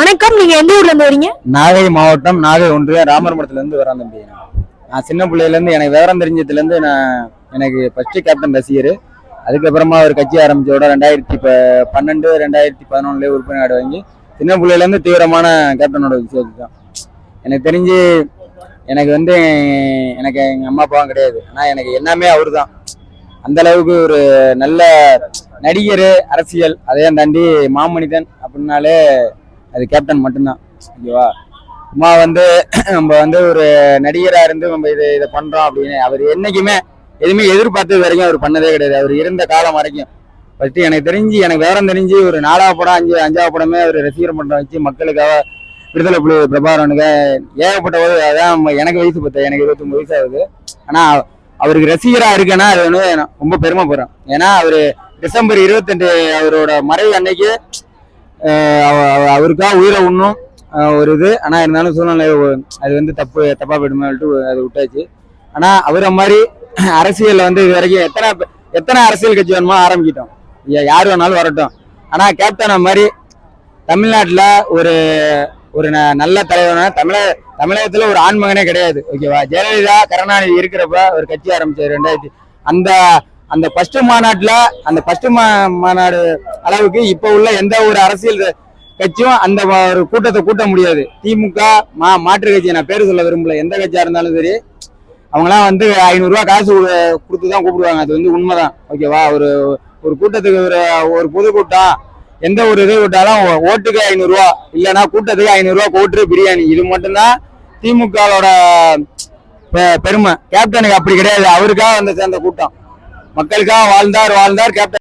வணக்கம். நீங்க எந்த ஊர்ல இருந்து வரீங்க? நாகை மாவட்டம், நாகை ஒன்றியம், ராமர்மடத்துல இருந்து வரேன் தம்பி. நான் சின்ன பிள்ளையில இருந்து எனக்கு விவரம் தெரிஞ்சதுல இருந்து எனக்கு ஃபர்ஸ்ட் கேப்டன் ரசிகர். அதுக்கப்புறமா அவர் கட்சி ஆரம்பிச்சோட 2012 2011 உறுப்பினர் வாங்கி சின்ன பிள்ளையில இருந்து தீவிரமான கேப்டனோட விஷயம் தான். எனக்கு தெரிஞ்சு எனக்கு எனக்கு எங்க அம்மா அப்பாவும் கிடையாது, ஆனா எனக்கு எல்லாமே அவரு தான். அந்த அளவுக்கு ஒரு நல்ல நடிகர், அரசியல், அதையும் தாண்டி மாமனிதன் அப்படின்னாலே அது கேப்டன் மட்டும்தான். ஓகேவா? சும்மா நம்ம ஒரு நடிகரா இருந்து நம்ம இதை பண்றோம் அப்படின்னு அவர் என்னைக்குமே எதுவுமே எதிர்பார்த்தது வரைக்கும் அவர் பண்ணதே கிடையாது. அவர் இருந்த காலம் வரைக்கும் ஃபர்ஸ்ட் எனக்கு தெரிஞ்சு, எனக்கு விவரம் தெரிஞ்சு ஒரு 4வது படம் 5வது படமே அவர் ரசிகர் பண்ற வச்சு மக்களுக்காக விடுதலை புலி பிரபாகரனுக்கு ஏகப்பட்ட போது. அதான் எனக்கு வயசு பத்த, எனக்கு 29 வயசு ஆகுது. ஆனா அவருக்கு ரசிகரா இருக்குன்னா அது ரொம்ப பெருமைப்படுறேன். ஏன்னா அவரு டிசம்பர் 22 அவரோட மறைவு அன்னைக்கு அவருக்காக உயிரை உண்ணும் ஒரு இது. ஆனா இருந்தாலும் சூழ்நிலை அது தப்பா போயிடுமே அது விட்டாச்சு. ஆனா அவரை மாதிரி அரசியல்ல இது வரைக்கும் எத்தனை அரசியல் கட்சி வேணுமோ ஆரம்பிக்கிட்டோம், யாரு வேணாலும் வரட்டும். ஆனா கேப்டன் மாதிரி தமிழ்நாட்டுல ஒரு ஒரு நல்ல தலைவனா தமிழகத்துல ஒரு ஆண்மகனே கிடையாது. ஓகேவா? ஜெயலலிதா கருணாநிதி இருக்கிறப்ப ஒரு கட்சி ஆரம்பிச்சாரு 2000. அந்த ஃபர்ஸ்ட் மாநாட்டுல அந்த ஃபர்ஸ்ட் மாநாடு அளவுக்கு இப்ப உள்ள எந்த ஒரு அரசியல் கட்சியும் அந்த ஒரு கூட்டத்தை கூட்ட முடியாது. திமுக மாற்று கட்சி, நான் பேரு சொல்ல விரும்பல, எந்த கட்சியா இருந்தாலும் சரி அவங்களாம் 500 ரூபாய் காசு கொடுத்துதான் கூப்பிடுவாங்க. அது உண்மைதான். ஓகேவா? ஒரு கூட்டத்துக்கு ஒரு பொதுக்கூட்டம் எந்த ஒரு இது விட்டாலும் ஓட்டுக்கு 500 ரூபா, இல்லைன்னா கூட்டத்துக்கு 500 ரூபா கோட்டு பிரியாணி. இது மட்டும்தான் திமுகவோட பெருமை. கேப்டனுக்கு அப்படி கிடையாது. அவருக்காக சேர்ந்த கூட்டம், மக்களுக்காக வாழ்ந்தார் கேப்டன்.